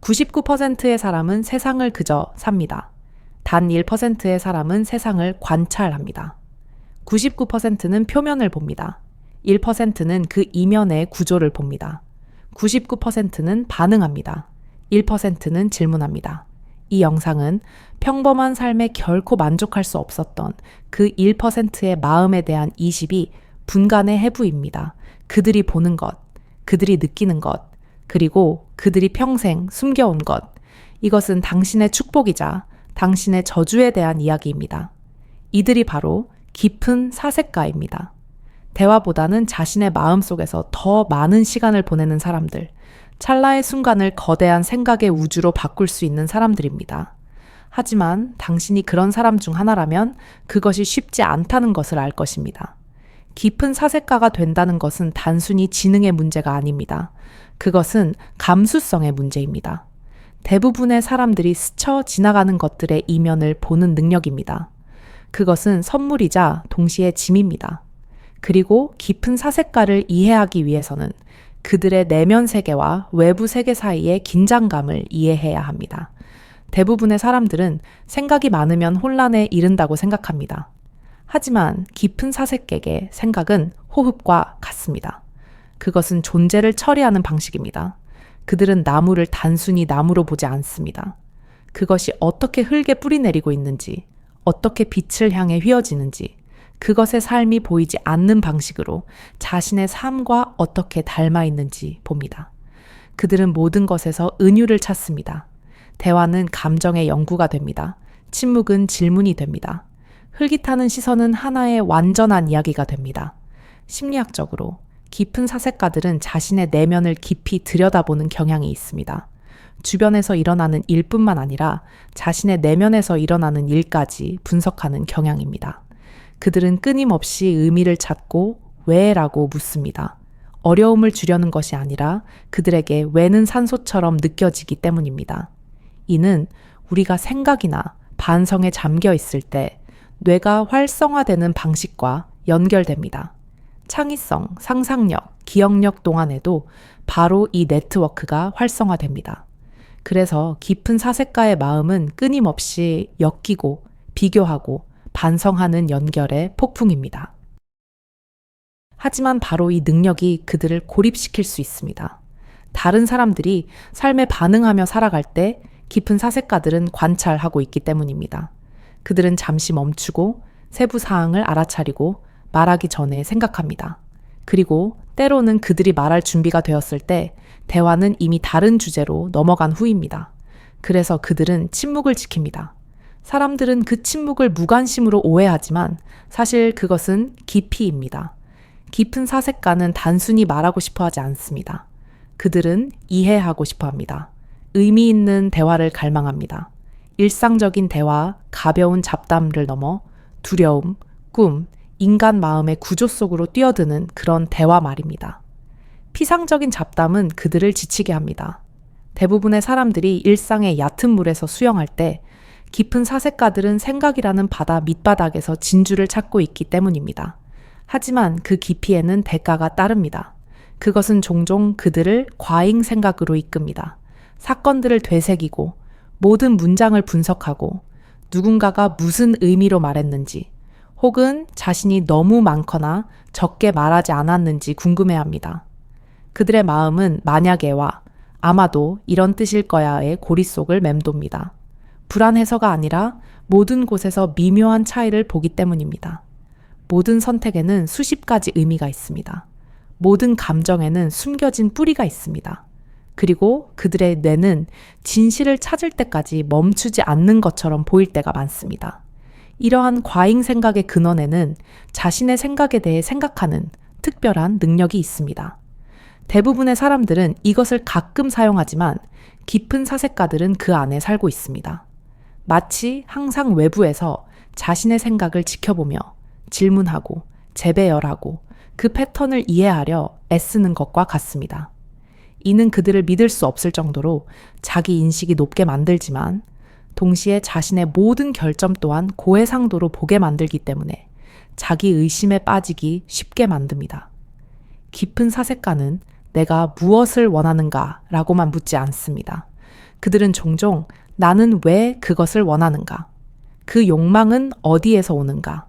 99%의 사람은 세상을 그저 삽니다. 단 1%의 사람은 세상을 관찰합니다. 99%는 표면을 봅니다. 1%는 그 이면의 구조를 봅니다. 99%는 반응합니다. 1%는 질문합니다. 이 영상은 평범한 삶에 결코 만족할 수 없었던 그 1%의 마음에 대한 20이 분간의 해부입니다. 그들이 보는 것, 그들이 느끼는 것, 그리고 그들이 평생 숨겨온 것. 이것은 당신의 축복이자 당신의 저주에 대한 이야기입니다. 이들이 바로 깊은 사색가입니다. 대화보다는 자신의 마음속에서 더 많은 시간을 보내는 사람들, 찰나의 순간을 거대한 생각의 우주로 바꿀 수 있는 사람들입니다. 하지만 당신이 그런 사람 중 하나라면 그것이 쉽지 않다는 것을 알 것입니다. 깊은 사색가가 된다는 것은 단순히 지능의 문제가 아닙니다. 그것은 감수성의 문제입니다. 대부분의 사람들이 스쳐 지나가는 것들의 이면을 보는 능력입니다. 그것은 선물이자 동시에 짐입니다. 그리고 깊은 사색가를 이해하기 위해서는 그들의 내면 세계와 외부 세계 사이의 긴장감을 이해해야 합니다. 대부분의 사람들은 생각이 많으면 혼란에 이른다고 생각합니다. 하지만 깊은 사색객의 생각은 호흡과 같습니다. 그것은 존재를 처리하는 방식입니다. 그들은 나무를 단순히 나무로 보지 않습니다. 그것이 어떻게 흙에 뿌리 내리고 있는지, 어떻게 빛을 향해 휘어지는지, 그것의 삶이 보이지 않는 방식으로 자신의 삶과 어떻게 닮아 있는지 봅니다. 그들은 모든 것에서 은유를 찾습니다. 대화는 감정의 연구가 됩니다. 침묵은 질문이 됩니다. 흘깃하는 시선은 하나의 완전한 이야기가 됩니다. 심리학적으로 깊은 사색가들은 자신의 내면을 깊이 들여다보는 경향이 있습니다. 주변에서 일어나는 일뿐만 아니라 자신의 내면에서 일어나는 일까지 분석하는 경향입니다. 그들은 끊임없이 의미를 찾고 왜라고 묻습니다. 어려움을 주려는 것이 아니라 그들에게 왜는 산소처럼 느껴지기 때문입니다. 이는 우리가 생각이나 반성에 잠겨 있을 때 뇌가 활성화되는 방식과 연결됩니다. 창의성, 상상력, 기억력 동안에도 바로 이 네트워크가 활성화됩니다. 그래서 깊은 사색가의 마음은 끊임없이 엮이고 비교하고 반성하는 연결의 폭풍입니다. 하지만 바로 이 능력이 그들을 고립시킬 수 있습니다. 다른 사람들이 삶에 반응하며 살아갈 때 깊은 사색가들은 관찰하고 있기 때문입니다. 그들은 잠시 멈추고 세부 사항을 알아차리고 말하기 전에 생각합니다. 그리고 때로는 그들이 말할 준비가 되었을 때 대화는 이미 다른 주제로 넘어간 후입니다. 그래서 그들은 침묵을 지킵니다. 사람들은 그 침묵을 무관심으로 오해하지만 사실 그것은 기피입니다. 깊은 사색가는 단순히 말하고 싶어 하지 않습니다. 그들은 이해하고 싶어 합니다. 의미 있는 대화를 갈망합니다. 일상적인 대화, 가벼운 잡담을 넘어 두려움, 꿈, 인간 마음의 구조 속으로 뛰어드는 그런 대화 말입니다. 피상적인 잡담은 그들을 지치게 합니다. 대부분의 사람들이 일상의 얕은 물에서 수영할 때 깊은 사색가들은 생각이라는 바다 밑바닥에서 진주를 찾고 있기 때문입니다. 하지만 그 깊이에는 대가가 따릅니다. 그것은 종종 그들을 과잉 생각으로 이끕니다. 사건들을 되새기고 모든 문장을 분석하고 누군가가 무슨 의미로 말했는지 혹은 자신이 너무 많거나 적게 말하지 않았는지 궁금해합니다. 그들의 마음은 만약에와 아마도 이런 뜻일 거야의 고리 속을 맴돕니다. 불안해서가 아니라 모든 곳에서 미묘한 차이를 보기 때문입니다. 모든 선택에는 수십 가지 의미가 있습니다. 모든 감정에는 숨겨진 뿌리가 있습니다. 그리고 그들의 뇌는 진실을 찾을 때까지 멈추지 않는 것처럼 보일 때가 많습니다. 이러한 과잉 생각의 근원에는 자신의 생각에 대해 생각하는 특별한 능력이 있습니다. 대부분의 사람들은 이것을 가끔 사용하지만 깊은 사색가들은 그 안에 살고 있습니다. 마치 항상 외부에서 자신의 생각을 지켜보며 질문하고 재배열하고 그 패턴을 이해하려 애쓰는 것과 같습니다. 이는 그들을 믿을 수 없을 정도로 자기 인식이 높게 만들지만 동시에 자신의 모든 결점 또한 고해상도로 보게 만들기 때문에 자기 의심에 빠지기 쉽게 만듭니다. 깊은 사색가는 내가 무엇을 원하는가 라고만 묻지 않습니다. 그들은 종종 나는 왜 그것을 원하는가? 그 욕망은 어디에서 오는가?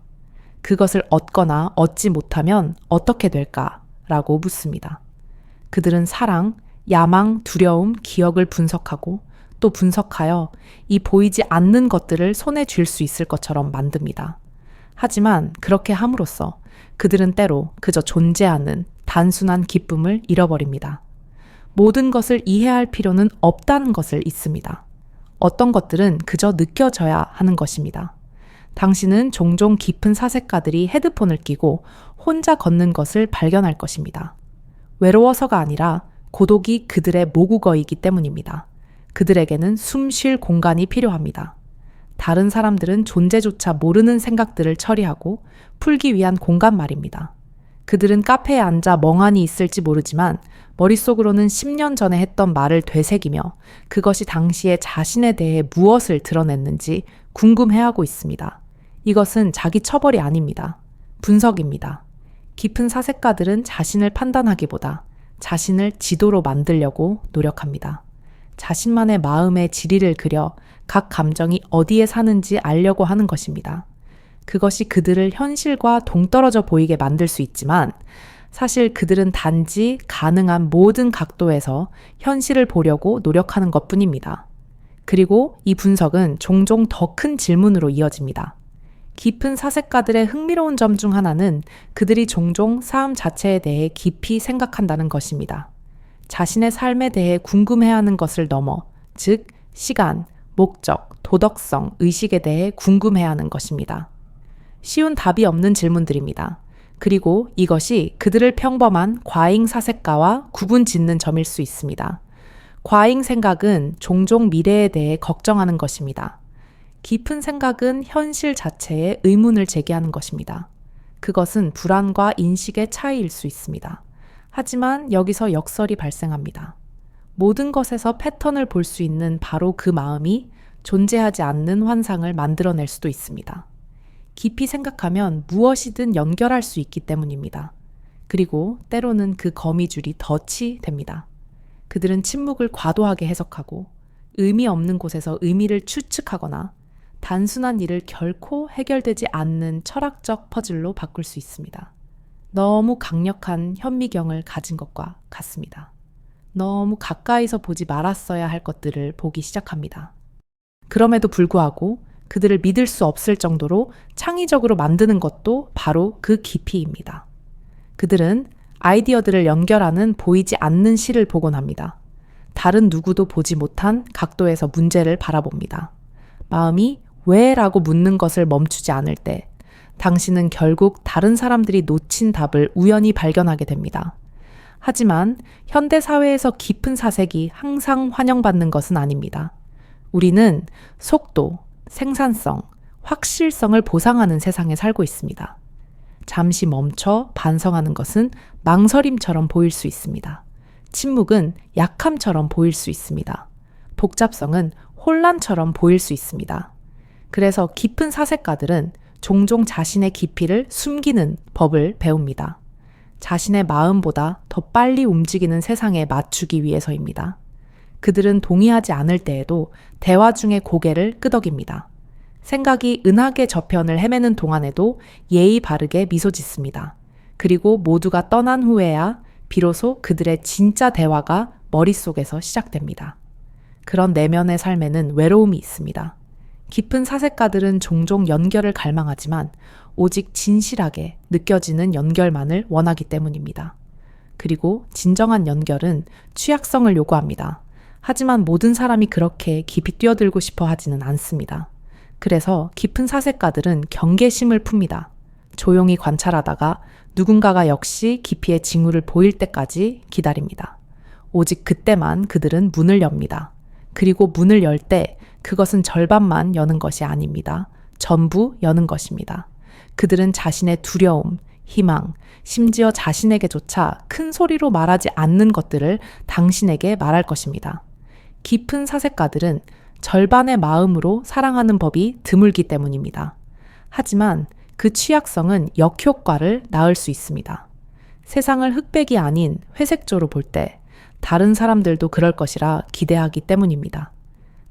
그것을 얻거나 얻지 못하면 어떻게 될까? 라고 묻습니다. 그들은 사랑, 야망, 두려움, 기억을 분석하고 또 분석하여 이 보이지 않는 것들을 손에 쥘 수 있을 것처럼 만듭니다. 하지만 그렇게 함으로써 그들은 때로 그저 존재하는 단순한 기쁨을 잃어버립니다. 모든 것을 이해할 필요는 없다는 것을 잊습니다. 어떤 것들은 그저 느껴져야 하는 것입니다. 당신은 종종 깊은 사색가들이 헤드폰을 끼고 혼자 걷는 것을 발견할 것입니다. 외로워서가 아니라 고독이 그들의 모국어이기 때문입니다. 그들에게는 숨 쉴 공간이 필요합니다. 다른 사람들은 존재조차 모르는 생각들을 처리하고 풀기 위한 공간 말입니다. 그들은 카페에 앉아 멍하니 있을지 모르지만 머릿속으로는 10년 전에 했던 말을 되새기며 그것이 당시에 자신에 대해 무엇을 드러냈는지 궁금해하고 있습니다. 이것은 자기 처벌이 아닙니다. 분석입니다. 깊은 사색가들은 자신을 판단하기보다 자신을 지도로 만들려고 노력합니다. 자신만의 마음의 지리를 그려 각 감정이 어디에 사는지 알려고 하는 것입니다. 그것이 그들을 현실과 동떨어져 보이게 만들 수 있지만 사실 그들은 단지 가능한 모든 각도에서 현실을 보려고 노력하는 것뿐입니다. 그리고 이 분석은 종종 더 큰 질문으로 이어집니다. 깊은 사색가들의 흥미로운 점 중 하나는 그들이 종종 삶 자체에 대해 깊이 생각한다는 것입니다. 자신의 삶에 대해 궁금해하는 것을 넘어, 즉 시간, 목적, 도덕성, 의식에 대해 궁금해하는 것입니다. 쉬운 답이 없는 질문들입니다. 그리고 이것이 그들을 평범한 과잉 사색가와 구분 짓는 점일 수 있습니다. 과잉 생각은 종종 미래에 대해 걱정하는 것입니다. 깊은 생각은 현실 자체에 의문을 제기하는 것입니다. 그것은 불안과 인식의 차이일 수 있습니다. 하지만 여기서 역설이 발생합니다. 모든 것에서 패턴을 볼 수 있는 바로 그 마음이 존재하지 않는 환상을 만들어낼 수도 있습니다. 깊이 생각하면 무엇이든 연결할 수 있기 때문입니다. 그리고 때로는 그 거미줄이 덫이 됩니다. 그들은 침묵을 과도하게 해석하고 의미 없는 곳에서 의미를 추측하거나 단순한 일을 결코 해결되지 않는 철학적 퍼즐로 바꿀 수 있습니다. 너무 강력한 현미경을 가진 것과 같습니다. 너무 가까이서 보지 말았어야 할 것들을 보기 시작합니다. 그럼에도 불구하고 그들을 믿을 수 없을 정도로 창의적으로 만드는 것도 바로 그 깊이입니다. 그들은 아이디어들을 연결하는 보이지 않는 실을 보곤 합니다. 다른 누구도 보지 못한 각도에서 문제를 바라봅니다. 마음이 왜? 라고 묻는 것을 멈추지 않을 때 당신은 결국 다른 사람들이 놓친 답을 우연히 발견하게 됩니다. 하지만 현대 사회에서 깊은 사색이 항상 환영받는 것은 아닙니다. 우리는 속도, 생산성, 확실성을 보상하는 세상에 살고 있습니다. 잠시 멈춰 반성하는 것은 망설임처럼 보일 수 있습니다. 침묵은 약함처럼 보일 수 있습니다. 복잡성은 혼란처럼 보일 수 있습니다. 그래서 깊은 사색가들은 종종 자신의 깊이를 숨기는 법을 배웁니다. 자신의 마음보다 더 빨리 움직이는 세상에 맞추기 위해서입니다. 그들은 동의하지 않을 때에도 대화 중에 고개를 끄덕입니다. 생각이 은하계 저편을 헤매는 동안에도 예의 바르게 미소 짓습니다. 그리고 모두가 떠난 후에야 비로소 그들의 진짜 대화가 머릿속에서 시작됩니다. 그런 내면의 삶에는 외로움이 있습니다. 깊은 사색가들은 종종 연결을 갈망하지만 오직 진실하게 느껴지는 연결만을 원하기 때문입니다. 그리고 진정한 연결은 취약성을 요구합니다. 하지만 모든 사람이 그렇게 깊이 뛰어들고 싶어 하지는 않습니다. 그래서 깊은 사색가들은 경계심을 풉니다. 조용히 관찰하다가 누군가가 역시 깊이의 징후를 보일 때까지 기다립니다. 오직 그때만 그들은 문을 엽니다. 그리고 문을 열 때 그것은 절반만 여는 것이 아닙니다. 전부 여는 것입니다. 그들은 자신의 두려움, 희망, 심지어 자신에게조차 큰 소리로 말하지 않는 것들을 당신에게 말할 것입니다. 깊은 사색가들은 절반의 마음으로 사랑하는 법이 드물기 때문입니다. 하지만 그 취약성은 역효과를 낳을 수 있습니다. 세상을 흑백이 아닌 회색조로 볼 때 다른 사람들도 그럴 것이라 기대하기 때문입니다.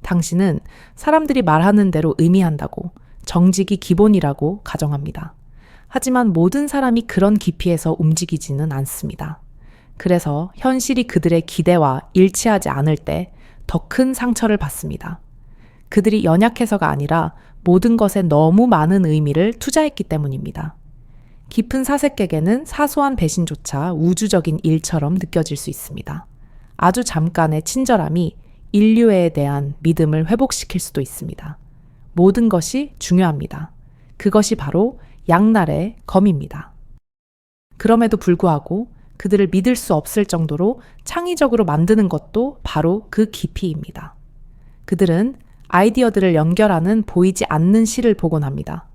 당신은 사람들이 말하는 대로 의미한다고, 정직이 기본이라고 가정합니다. 하지만 모든 사람이 그런 깊이에서 움직이지는 않습니다. 그래서 현실이 그들의 기대와 일치하지 않을 때 더 큰 상처를 받습니다. 그들이 연약해서가 아니라 모든 것에 너무 많은 의미를 투자했기 때문입니다. 깊은 사색객에는 사소한 배신조차 우주적인 일처럼 느껴질 수 있습니다. 아주 잠깐의 친절함이 인류에 대한 믿음을 회복시킬 수도 있습니다. 모든 것이 중요합니다. 그것이 바로 양날의 검입니다. 그럼에도 불구하고 그들을 믿을 수 없을 정도로 창의적으로 만드는 것도 바로 그 깊이입니다. 그들은 아이디어들을 연결하는 보이지 않는 실을 보곤 합니다.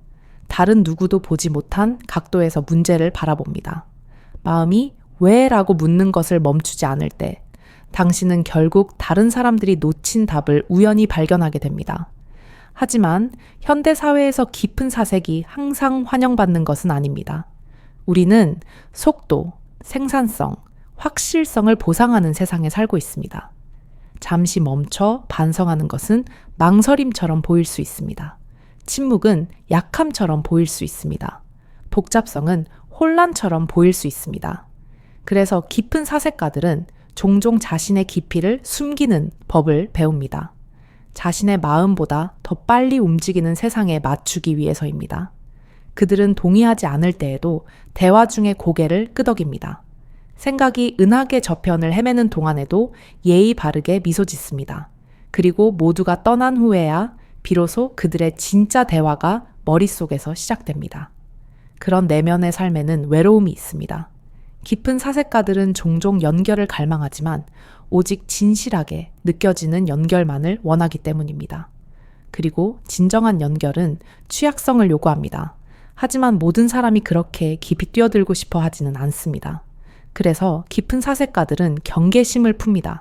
다른 누구도 보지 못한 각도에서 문제를 바라봅니다. 마음이 왜? 라고 묻는 것을 멈추지 않을 때 당신은 결국 다른 사람들이 놓친 답을 우연히 발견하게 됩니다. 하지만 현대 사회에서 깊은 사색이 항상 환영받는 것은 아닙니다. 우리는 속도, 생산성, 확실성을 보상하는 세상에 살고 있습니다. 잠시 멈춰 반성하는 것은 망설임처럼 보일 수 있습니다. 침묵은 약함처럼 보일 수 있습니다. 복잡성은 혼란처럼 보일 수 있습니다. 그래서 깊은 사색가들은 종종 자신의 깊이를 숨기는 법을 배웁니다. 자신의 마음보다 더 빨리 움직이는 세상에 맞추기 위해서입니다. 그들은 동의하지 않을 때에도 대화 중에 고개를 끄덕입니다. 생각이 은하계 저편을 헤매는 동안에도 예의 바르게 미소 짓습니다. 그리고 모두가 떠난 후에야 비로소 그들의 진짜 대화가 머릿속에서 시작됩니다. 그런 내면의 삶에는 외로움이 있습니다. 깊은 사색가들은 종종 연결을 갈망하지만 오직 진실하게 느껴지는 연결만을 원하기 때문입니다. 그리고 진정한 연결은 취약성을 요구합니다. 하지만 모든 사람이 그렇게 깊이 뛰어들고 싶어 하지는 않습니다. 그래서 깊은 사색가들은 경계심을 풉니다.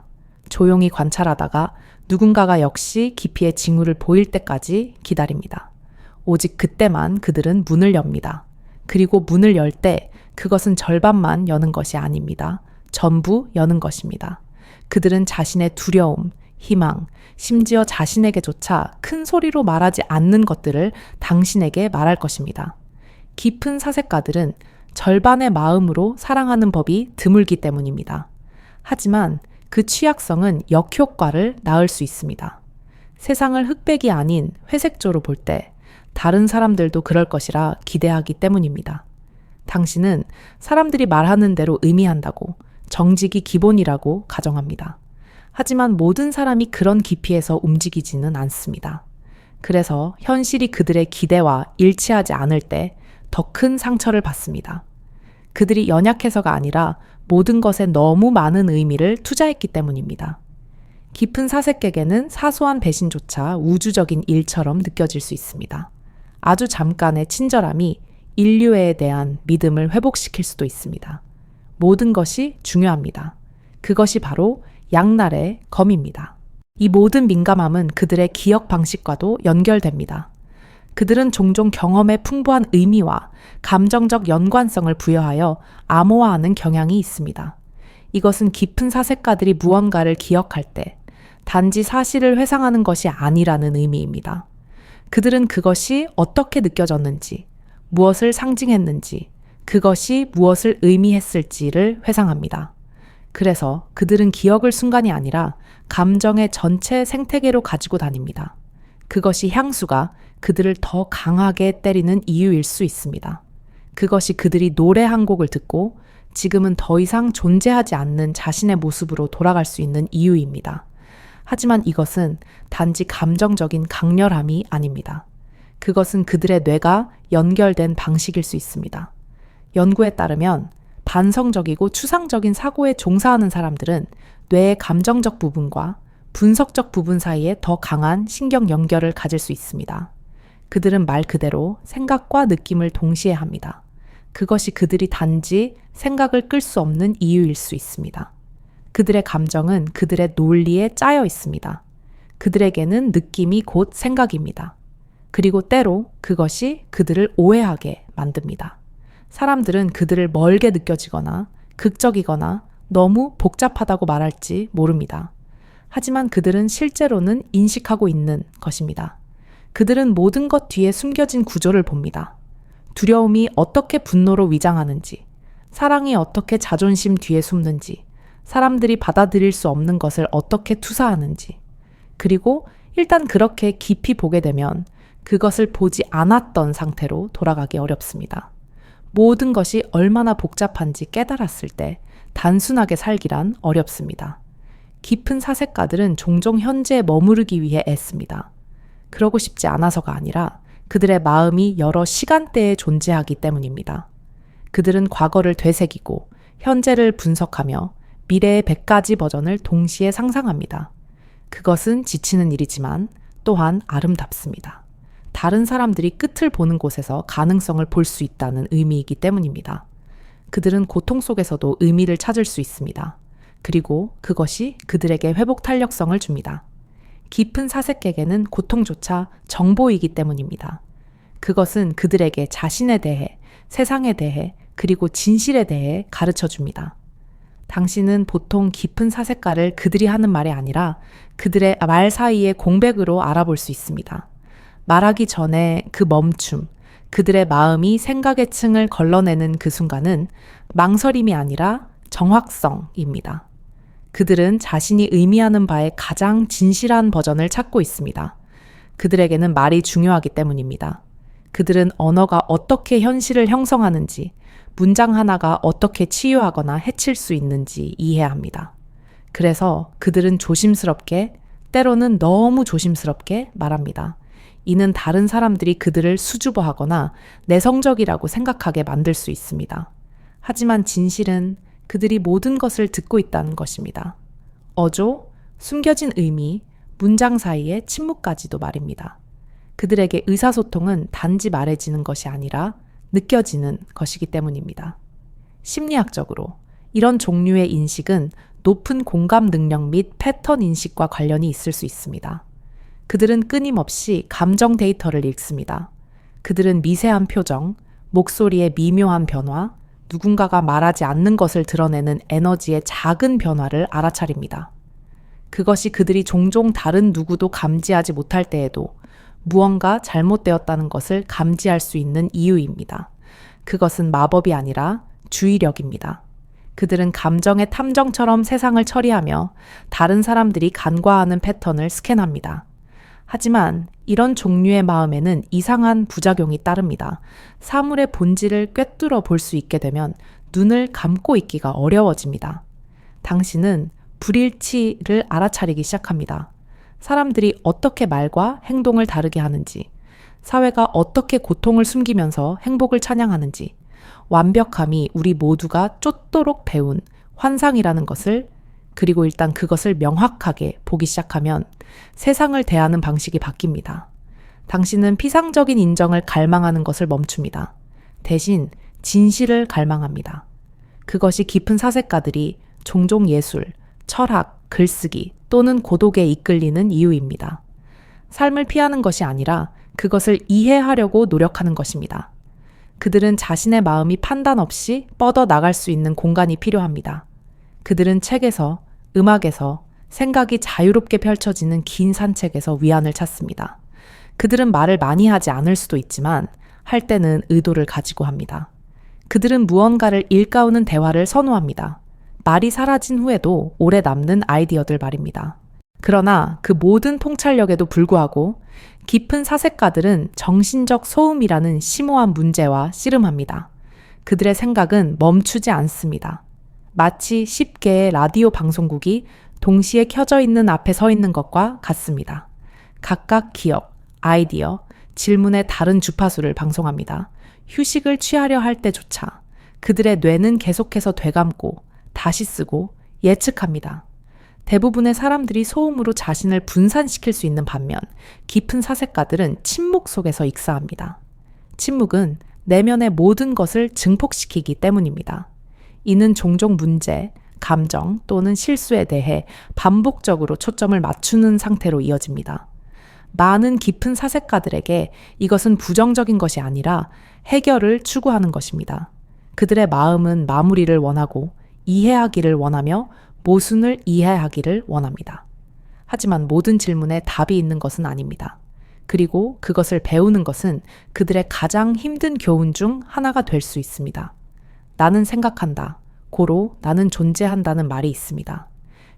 조용히 관찰하다가 누군가가 역시 깊이의 징후를 보일 때까지 기다립니다. 오직 그때만 그들은 문을 엽니다. 그리고 문을 열 때 그것은 절반만 여는 것이 아닙니다. 전부 여는 것입니다. 그들은 자신의 두려움, 희망, 심지어 자신에게조차 큰 소리로 말하지 않는 것들을 당신에게 말할 것입니다. 깊은 사색가들은 절반의 마음으로 사랑하는 법이 드물기 때문입니다. 하지만 그 취약성은 역효과를 낳을 수 있습니다. 세상을 흑백이 아닌 회색조로 볼 때 다른 사람들도 그럴 것이라 기대하기 때문입니다. 당신은 사람들이 말하는 대로 의미한다고, 정직이 기본이라고 가정합니다. 하지만 모든 사람이 그런 깊이에서 움직이지는 않습니다. 그래서 현실이 그들의 기대와 일치하지 않을 때 더 큰 상처를 받습니다. 그들이 연약해서가 아니라 모든 것에 너무 많은 의미를 투자했기 때문입니다. 깊은 사색객에는 사소한 배신조차 우주적인 일처럼 느껴질 수 있습니다. 아주 잠깐의 친절함이 인류에 대한 믿음을 회복시킬 수도 있습니다. 모든 것이 중요합니다. 그것이 바로 양날의 검입니다. 이 모든 민감함은 그들의 기억 방식과도 연결됩니다. 그들은 종종 경험에 풍부한 의미와 감정적 연관성을 부여하여 암호화하는 경향이 있습니다. 이것은 깊은 사색가들이 무언가를 기억할 때 단지 사실을 회상하는 것이 아니라는 의미입니다. 그들은 그것이 어떻게 느껴졌는지, 무엇을 상징했는지, 그것이 무엇을 의미했을지를 회상합니다. 그래서 그들은 기억을 순간이 아니라 감정의 전체 생태계로 가지고 다닙니다. 그것이 향수가 그들을 더 강하게 때리는 이유일 수 있습니다. 그것이 그들이 노래 한 곡을 듣고 지금은 더 이상 존재하지 않는 자신의 모습으로 돌아갈 수 있는 이유입니다. 하지만 이것은 단지 감정적인 강렬함이 아닙니다. 그것은 그들의 뇌가 연결된 방식일 수 있습니다. 연구에 따르면 반성적이고 추상적인 사고에 종사하는 사람들은 뇌의 감정적 부분과 분석적 부분 사이에 더 강한 신경 연결을 가질 수 있습니다. 그들은 말 그대로 생각과 느낌을 동시에 합니다. 그것이 그들이 단지 생각을 끌 수 없는 이유일 수 있습니다. 그들의 감정은 그들의 논리에 짜여 있습니다. 그들에게는 느낌이 곧 생각입니다. 그리고 때로 그것이 그들을 오해하게 만듭니다. 사람들은 그들을 멀게 느껴지거나 극적이거나 너무 복잡하다고 말할지 모릅니다. 하지만 그들은 실제로는 인식하고 있는 것입니다. 그들은 모든 것 뒤에 숨겨진 구조를 봅니다. 두려움이 어떻게 분노로 위장하는지, 사랑이 어떻게 자존심 뒤에 숨는지, 사람들이 받아들일 수 없는 것을 어떻게 투사하는지, 그리고 일단 그렇게 깊이 보게 되면 그것을 보지 않았던 상태로 돌아가기 어렵습니다. 모든 것이 얼마나 복잡한지 깨달았을 때 단순하게 살기란 어렵습니다. 깊은 사색가들은 종종 현재에 머무르기 위해 애씁니다. 그러고 싶지 않아서가 아니라 그들의 마음이 여러 시간대에 존재하기 때문입니다. 그들은 과거를 되새기고 현재를 분석하며 미래의 100가지 버전을 동시에 상상합니다. 그것은 지치는 일이지만 또한 아름답습니다. 다른 사람들이 끝을 보는 곳에서 가능성을 볼 수 있다는 의미이기 때문입니다. 그들은 고통 속에서도 의미를 찾을 수 있습니다. 그리고 그것이 그들에게 회복 탄력성을 줍니다. 깊은 사색에게는 고통조차 정보이기 때문입니다. 그것은 그들에게 자신에 대해, 세상에 대해, 그리고 진실에 대해 가르쳐 줍니다. 당신은 보통 깊은 사색가를 그들이 하는 말이 아니라 그들의 말 사이의 공백으로 알아볼 수 있습니다. 말하기 전에 그 멈춤, 그들의 마음이 생각의 층을 걸러내는 그 순간은 망설임이 아니라 정확성입니다. 그들은 자신이 의미하는 바의 가장 진실한 버전을 찾고 있습니다. 그들에게는 말이 중요하기 때문입니다. 그들은 언어가 어떻게 현실을 형성하는지, 문장 하나가 어떻게 치유하거나 해칠 수 있는지 이해합니다. 그래서 그들은 조심스럽게, 때로는 너무 조심스럽게 말합니다. 이는 다른 사람들이 그들을 수줍어하거나 내성적이라고 생각하게 만들 수 있습니다. 하지만 진실은 그들이 모든 것을 듣고 있다는 것입니다. 어조, 숨겨진 의미, 문장 사이의 침묵까지도 말입니다. 그들에게 의사소통은 단지 말해지는 것이 아니라 느껴지는 것이기 때문입니다. 심리학적으로 이런 종류의 인식은 높은 공감 능력 및 패턴 인식과 관련이 있을 수 있습니다. 그들은 끊임없이 감정 데이터를 읽습니다. 그들은 미세한 표정, 목소리의 미묘한 변화, 누군가가 말하지 않는 것을 드러내는 에너지의 작은 변화를 알아차립니다. 그것이 그들이 종종 다른 누구도 감지하지 못할 때에도 무언가 잘못되었다는 것을 감지할 수 있는 이유입니다. 그것은 마법이 아니라 주의력입니다. 그들은 감정의 탐정처럼 세상을 처리하며 다른 사람들이 간과하는 패턴을 스캔합니다. 하지만 이런 종류의 마음에는 이상한 부작용이 따릅니다. 사물의 본질을 꿰뚫어 볼 수 있게 되면 눈을 감고 있기가 어려워집니다. 당신은 불일치를 알아차리기 시작합니다. 사람들이 어떻게 말과 행동을 다르게 하는지, 사회가 어떻게 고통을 숨기면서 행복을 찬양하는지, 완벽함이 우리 모두가 쫓도록 배운 환상이라는 것을, 그리고 일단 그것을 명확하게 보기 시작하면 세상을 대하는 방식이 바뀝니다. 당신은 피상적인 인정을 갈망하는 것을 멈춥니다. 대신 진실을 갈망합니다. 그것이 깊은 사색가들이 종종 예술, 철학, 글쓰기 또는 고독에 이끌리는 이유입니다. 삶을 피하는 것이 아니라 그것을 이해하려고 노력하는 것입니다. 그들은 자신의 마음이 판단 없이 뻗어 나갈 수 있는 공간이 필요합니다. 그들은 책에서, 음악에서, 생각이 자유롭게 펼쳐지는 긴 산책에서 위안을 찾습니다. 그들은 말을 많이 하지 않을 수도 있지만 할 때는 의도를 가지고 합니다. 그들은 무언가를 일깨우는 대화를 선호합니다. 말이 사라진 후에도 오래 남는 아이디어들 말입니다. 그러나 그 모든 통찰력에도 불구하고 깊은 사색가들은 정신적 소음이라는 심오한 문제와 씨름합니다. 그들의 생각은 멈추지 않습니다. 마치 10개의 라디오 방송국이 동시에 켜져 있는 앞에 서 있는 것과 같습니다. 각각 기억, 아이디어, 질문의 다른 주파수를 방송합니다. 휴식을 취하려 할 때조차 그들의 뇌는 계속해서 되감고 다시 쓰고 예측합니다. 대부분의 사람들이 소음으로 자신을 분산시킬 수 있는 반면 깊은 사색가들은 침묵 속에서 익사합니다. 침묵은 내면의 모든 것을 증폭시키기 때문입니다. 이는 종종 문제, 감정 또는 실수에 대해 반복적으로 초점을 맞추는 상태로 이어집니다. 많은 깊은 사색가들에게 이것은 부정적인 것이 아니라 해결을 추구하는 것입니다. 그들의 마음은 마무리를 원하고 이해하기를 원하며 모순을 이해하기를 원합니다. 하지만 모든 질문에 답이 있는 것은 아닙니다. 그리고 그것을 배우는 것은 그들의 가장 힘든 교훈 중 하나가 될 수 있습니다. 나는 생각한다. 고로 나는 존재한다는 말이 있습니다.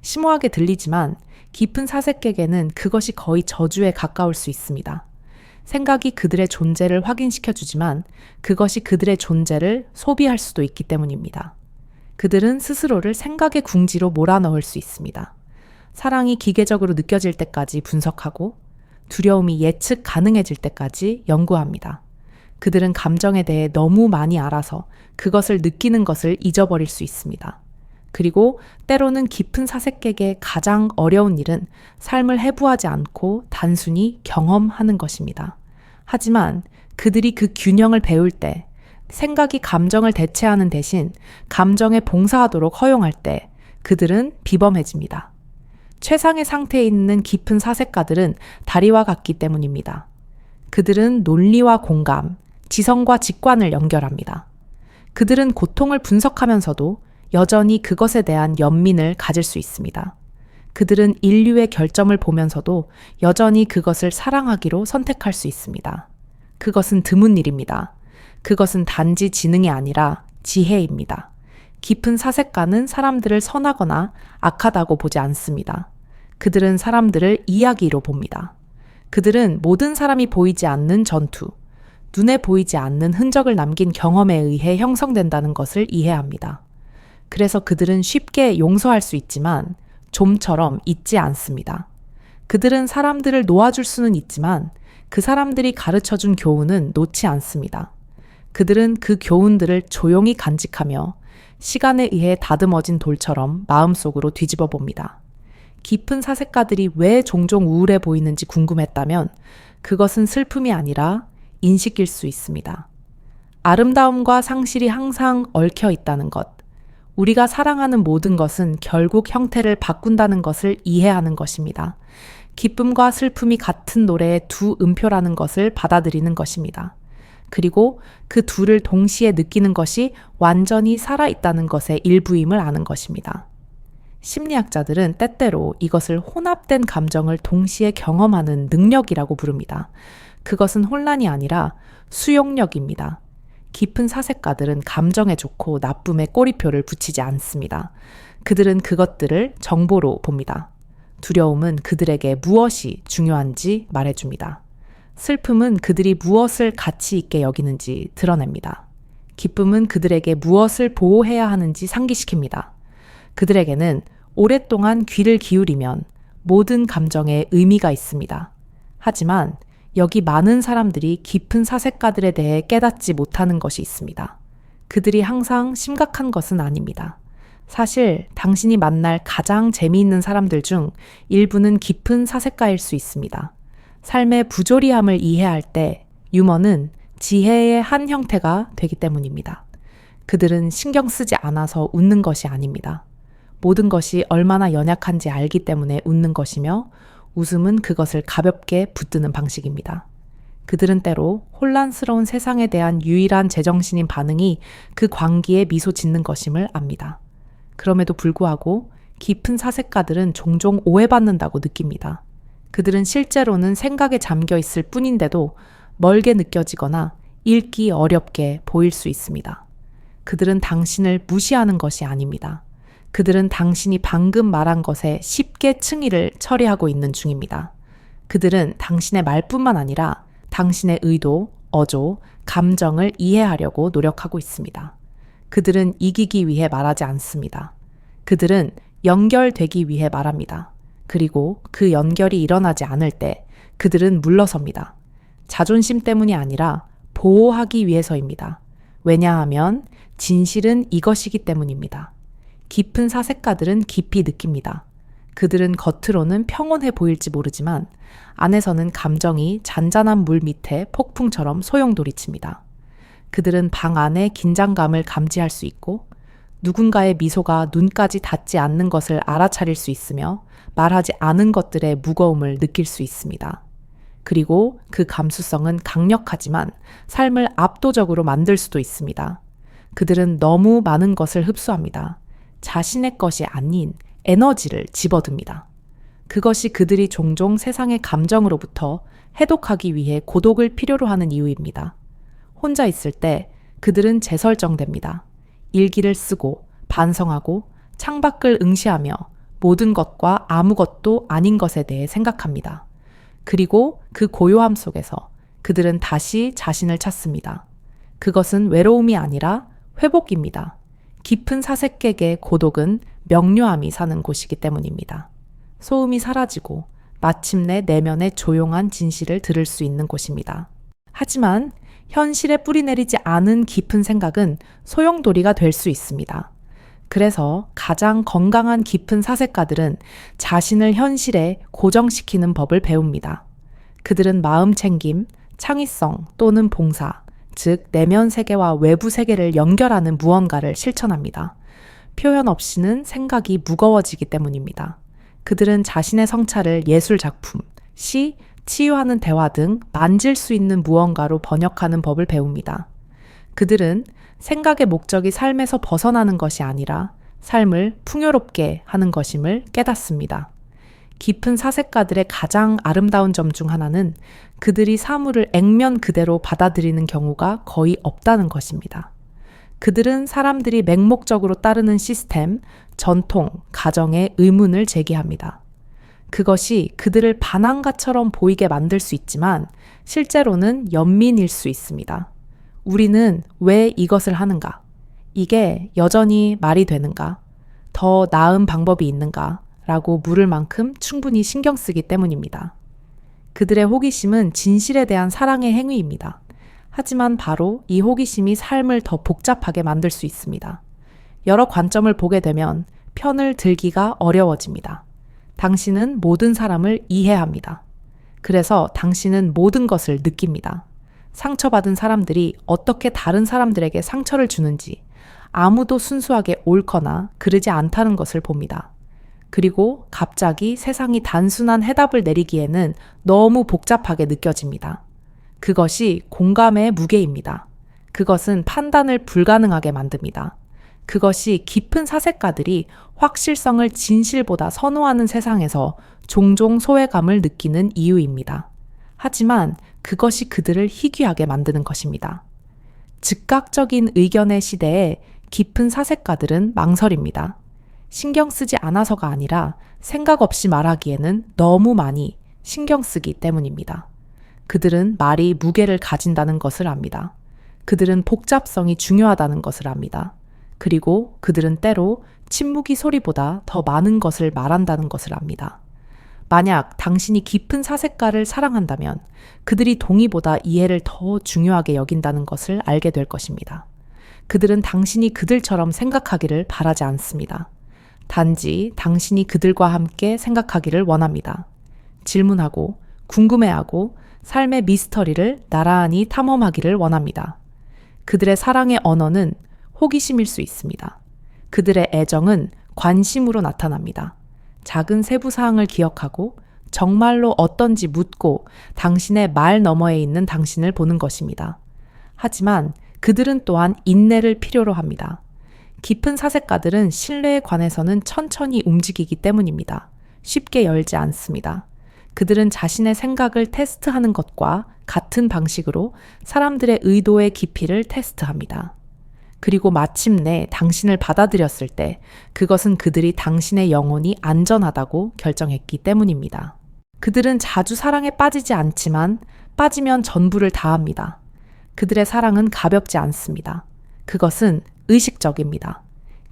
심오하게 들리지만 깊은 사색객에는 그것이 거의 저주에 가까울 수 있습니다. 생각이 그들의 존재를 확인시켜 주지만 그것이 그들의 존재를 소비할 수도 있기 때문입니다. 그들은 스스로를 생각의 궁지로 몰아넣을 수 있습니다. 사랑이 기계적으로 느껴질 때까지 분석하고 두려움이 예측 가능해질 때까지 연구합니다. 그들은 감정에 대해 너무 많이 알아서 그것을 느끼는 것을 잊어버릴 수 있습니다. 그리고 때로는 깊은 사색객의 가장 어려운 일은 삶을 해부하지 않고 단순히 경험하는 것입니다. 하지만 그들이 그 균형을 배울 때, 생각이 감정을 대체하는 대신 감정에 봉사하도록 허용할 때 그들은 비범해집니다. 최상의 상태에 있는 깊은 사색가들은 다리와 같기 때문입니다. 그들은 논리와 공감, 지성과 직관을 연결합니다. 그들은 고통을 분석하면서도 여전히 그것에 대한 연민을 가질 수 있습니다. 그들은 인류의 결점을 보면서도 여전히 그것을 사랑하기로 선택할 수 있습니다. 그것은 드문 일입니다. 그것은 단지 지능이 아니라 지혜입니다. 깊은 사색가는 사람들을 선하거나 악하다고 보지 않습니다. 그들은 사람들을 이야기로 봅니다. 그들은 모든 사람이 보이지 않는 전투, 눈에 보이지 않는 흔적을 남긴 경험에 의해 형성된다는 것을 이해합니다. 그래서 그들은 쉽게 용서할 수 있지만 좀처럼 잊지 않습니다. 그들은 사람들을 놓아줄 수는 있지만 그 사람들이 가르쳐준 교훈은 놓지 않습니다. 그들은 그 교훈들을 조용히 간직하며 시간에 의해 다듬어진 돌처럼 마음속으로 뒤집어 봅니다. 깊은 사색가들이 왜 종종 우울해 보이는지 궁금했다면 그것은 슬픔이 아니라 인식일 수 있습니다. 아름다움과 상실이 항상 얽혀 있다는 것, 우리가 사랑하는 모든 것은 결국 형태를 바꾼다는 것을 이해하는 것입니다. 기쁨과 슬픔이 같은 노래의 두 음표라는 것을 받아들이는 것입니다. 그리고 그 둘을 동시에 느끼는 것이 완전히 살아있다는 것의 일부임을 아는 것입니다. 심리학자들은 때때로 이것을 혼합된 감정을 동시에 경험하는 능력이라고 부릅니다. 그것은 혼란이 아니라 수용력입니다. 깊은 사색가들은 감정에 좋고 나쁨에 꼬리표를 붙이지 않습니다. 그들은 그것들을 정보로 봅니다. 두려움은 그들에게 무엇이 중요한지 말해줍니다. 슬픔은 그들이 무엇을 가치 있게 여기는지 드러냅니다. 기쁨은 그들에게 무엇을 보호해야 하는지 상기시킵니다. 그들에게는 오랫동안 귀를 기울이면 모든 감정에 의미가 있습니다. 하지만 여기 많은 사람들이 깊은 사색가들에 대해 깨닫지 못하는 것이 있습니다. 그들이 항상 심각한 것은 아닙니다. 사실 당신이 만날 가장 재미있는 사람들 중 일부는 깊은 사색가일 수 있습니다. 삶의 부조리함을 이해할 때 유머는 지혜의 한 형태가 되기 때문입니다. 그들은 신경 쓰지 않아서 웃는 것이 아닙니다. 모든 것이 얼마나 연약한지 알기 때문에 웃는 것이며 웃음은 그것을 가볍게 붙드는 방식입니다. 그들은 때로 혼란스러운 세상에 대한 유일한 제정신인 반응이 그 광기에 미소 짓는 것임을 압니다. 그럼에도 불구하고 깊은 사색가들은 종종 오해받는다고 느낍니다. 그들은 실제로는 생각에 잠겨 있을 뿐인데도 멀게 느껴지거나 읽기 어렵게 보일 수 있습니다. 그들은 당신을 무시하는 것이 아닙니다. 그들은 당신이 방금 말한 것에 쉽게 층위를 처리하고 있는 중입니다. 그들은 당신의 말뿐만 아니라 당신의 의도, 어조, 감정을 이해하려고 노력하고 있습니다. 그들은 이기기 위해 말하지 않습니다. 그들은 연결되기 위해 말합니다. 그리고 그 연결이 일어나지 않을 때 그들은 물러섭니다. 자존심 때문이 아니라 보호하기 위해서입니다. 왜냐하면 진실은 이것이기 때문입니다. 깊은 사색가들은 깊이 느낍니다. 그들은 겉으로는 평온해 보일지 모르지만 안에서는 감정이 잔잔한 물 밑에 폭풍처럼 소용돌이칩니다. 그들은 방 안의 긴장감을 감지할 수 있고 누군가의 미소가 눈까지 닿지 않는 것을 알아차릴 수 있으며 말하지 않은 것들의 무거움을 느낄 수 있습니다. 그리고 그 감수성은 강력하지만 삶을 압도적으로 만들 수도 있습니다. 그들은 너무 많은 것을 흡수합니다. 자신의 것이 아닌 에너지를 집어듭니다. 그것이 그들이 종종 세상의 감정으로부터 해독하기 위해 고독을 필요로 하는 이유입니다. 혼자 있을 때 그들은 재설정됩니다. 일기를 쓰고 반성하고 창밖을 응시하며 모든 것과 아무것도 아닌 것에 대해 생각합니다. 그리고 그 고요함 속에서 그들은 다시 자신을 찾습니다. 그것은 외로움이 아니라 회복입니다. 깊은 사색객의 고독은 명료함이 사는 곳이기 때문입니다. 소음이 사라지고 마침내 내면의 조용한 진실을 들을 수 있는 곳입니다. 하지만 현실에 뿌리내리지 않은 깊은 생각은 소용돌이가 될 수 있습니다. 그래서 가장 건강한 깊은 사색가들은 자신을 현실에 고정시키는 법을 배웁니다. 그들은 마음 챙김, 창의성 또는 봉사, 즉 내면 세계와 외부 세계를 연결하는 무언가를 실천합니다. 표현 없이는 생각이 무거워지기 때문입니다. 그들은 자신의 성찰을 예술 작품, 시, 치유하는 대화 등 만질 수 있는 무언가로 번역하는 법을 배웁니다. 그들은 생각의 목적이 삶에서 벗어나는 것이 아니라 삶을 풍요롭게 하는 것임을 깨닫습니다. 깊은 사색가들의 가장 아름다운 점 중 하나는 그들이 사물을 액면 그대로 받아들이는 경우가 거의 없다는 것입니다. 그들은 사람들이 맹목적으로 따르는 시스템, 전통, 가정에 의문을 제기합니다. 그것이 그들을 반항가처럼 보이게 만들 수 있지만 실제로는 연민일 수 있습니다. 우리는 왜 이것을 하는가? 이게 여전히 말이 되는가? 더 나은 방법이 있는가? 라고 물을 만큼 충분히 신경 쓰기 때문입니다. 그들의 호기심은 진실에 대한 사랑의 행위입니다. 하지만 바로 이 호기심이 삶을 더 복잡하게 만들 수 있습니다. 여러 관점을 보게 되면 편을 들기가 어려워집니다. 당신은 모든 사람을 이해합니다. 그래서 당신은 모든 것을 느낍니다. 상처받은 사람들이 어떻게 다른 사람들에게 상처를 주는지 아무도 순수하게 옳거나 그르지 않다는 것을 봅니다. 그리고 갑자기 세상이 단순한 해답을 내리기에는 너무 복잡하게 느껴집니다. 그것이 공감의 무게입니다. 그것은 판단을 불가능하게 만듭니다. 그것이 깊은 사색가들이 확실성을 진실보다 선호하는 세상에서 종종 소외감을 느끼는 이유입니다. 하지만 그것이 그들을 희귀하게 만드는 것입니다. 즉각적인 의견의 시대에 깊은 사색가들은 망설입니다. 신경 쓰지 않아서가 아니라 생각 없이 말하기에는 너무 많이 신경 쓰기 때문입니다. 그들은 말이 무게를 가진다는 것을 압니다. 그들은 복잡성이 중요하다는 것을 압니다. 그리고 그들은 때로 침묵이 소리보다 더 많은 것을 말한다는 것을 압니다. 만약 당신이 깊은 사색가를 사랑한다면 그들이 동의보다 이해를 더 중요하게 여긴다는 것을 알게 될 것입니다. 그들은 당신이 그들처럼 생각하기를 바라지 않습니다. 단지 당신이 그들과 함께 생각하기를 원합니다. 질문하고 궁금해하고 삶의 미스터리를 나란히 탐험하기를 원합니다. 그들의 사랑의 언어는 호기심일 수 있습니다. 그들의 애정은 관심으로 나타납니다. 작은 세부 사항을 기억하고 정말로 어떤지 묻고 당신의 말 너머에 있는 당신을 보는 것입니다. 하지만 그들은 또한 인내를 필요로 합니다. 깊은 사색가들은 신뢰에 관해서는 천천히 움직이기 때문입니다. 쉽게 열지 않습니다. 그들은 자신의 생각을 테스트하는 것과 같은 방식으로 사람들의 의도의 깊이를 테스트합니다. 그리고 마침내 당신을 받아들였을 때 그것은 그들이 당신의 영혼이 안전하다고 결정했기 때문입니다. 그들은 자주 사랑에 빠지지 않지만 빠지면 전부를 다합니다. 그들의 사랑은 가볍지 않습니다. 그것은 의식적입니다.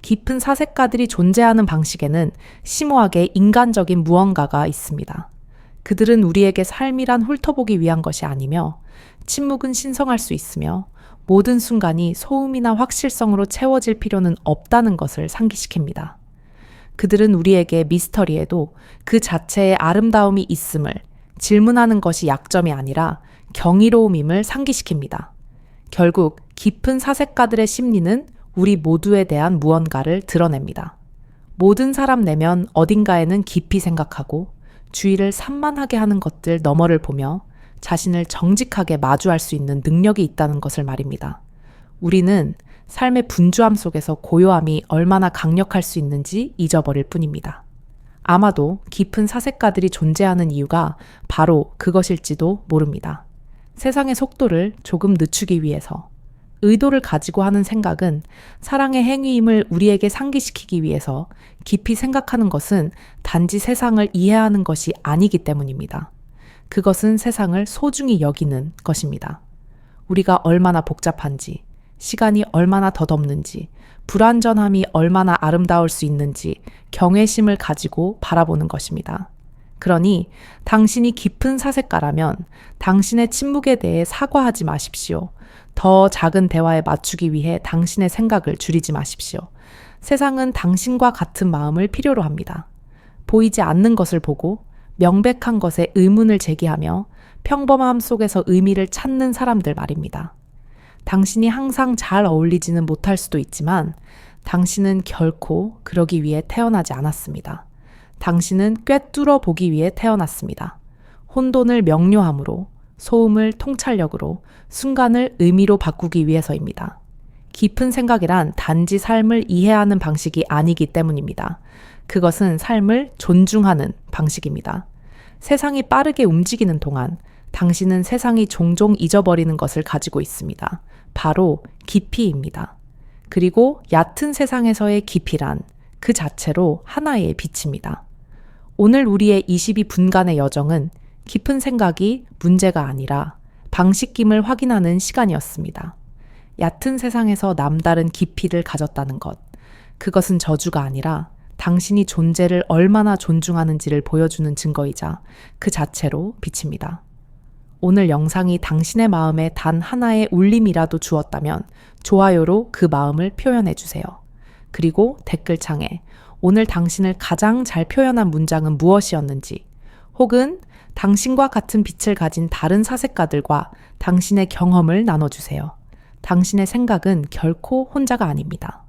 깊은 사색가들이 존재하는 방식에는 심오하게 인간적인 무언가가 있습니다. 그들은 우리에게 삶이란 훑어보기 위한 것이 아니며 침묵은 신성할 수 있으며 모든 순간이 소음이나 확실성으로 채워질 필요는 없다는 것을 상기시킵니다. 그들은 우리에게 미스터리에도 그 자체의 아름다움이 있음을, 질문하는 것이 약점이 아니라 경이로움임을 상기시킵니다. 결국 깊은 사색가들의 심리는 우리 모두에 대한 무언가를 드러냅니다. 모든 사람 내면 어딘가에는 깊이 생각하고 주위를 산만하게 하는 것들 너머를 보며 자신을 정직하게 마주할 수 있는 능력이 있다는 것을 말입니다. 우리는 삶의 분주함 속에서 고요함이 얼마나 강력할 수 있는지 잊어버릴 뿐입니다. 아마도 깊은 사색가들이 존재하는 이유가 바로 그것일지도 모릅니다. 세상의 속도를 조금 늦추기 위해서. 의도를 가지고 하는 생각은 사랑의 행위임을 우리에게 상기시키기 위해서 깊이 생각하는 것은 단지 세상을 이해하는 것이 아니기 때문입니다. 그것은 세상을 소중히 여기는 것입니다. 우리가 얼마나 복잡한지, 시간이 얼마나 덧없는지, 불완전함이 얼마나 아름다울 수 있는지 경외심을 가지고 바라보는 것입니다. 그러니 당신이 깊은 사색가라면 당신의 침묵에 대해 사과하지 마십시오. 더 작은 대화에 맞추기 위해 당신의 생각을 줄이지 마십시오. 세상은 당신과 같은 마음을 필요로 합니다. 보이지 않는 것을 보고 명백한 것에 의문을 제기하며 평범함 속에서 의미를 찾는 사람들 말입니다. 당신이 항상 잘 어울리지는 못할 수도 있지만 당신은 결코 그러기 위해 태어나지 않았습니다. 당신은 꿰뚫어 보기 위해 태어났습니다. 혼돈을 명료함으로, 소음을 통찰력으로, 순간을 의미로 바꾸기 위해서입니다. 깊은 생각이란 단지 삶을 이해하는 방식이 아니기 때문입니다. 그것은 삶을 존중하는 방식입니다. 세상이 빠르게 움직이는 동안 당신은 세상이 종종 잊어버리는 것을 가지고 있습니다. 바로 깊이입니다. 그리고 얕은 세상에서의 깊이란 그 자체로 하나의 빛입니다. 오늘 우리의 22분간의 여정은 깊은 생각이 문제가 아니라 방식김을 확인하는 시간이었습니다. 얕은 세상에서 남다른 깊이를 가졌다는 것, 그것은 저주가 아니라 당신이 존재를 얼마나 존중하는지를 보여주는 증거이자 그 자체로 빛입니다. 오늘 영상이 당신의 마음에 단 하나의 울림이라도 주었다면 좋아요로 그 마음을 표현해 주세요. 그리고 댓글창에 오늘 당신을 가장 잘 표현한 문장은 무엇이었는지, 혹은 당신과 같은 빛을 가진 다른 사색가들과 당신의 경험을 나눠주세요. 당신의 생각은 결코 혼자가 아닙니다.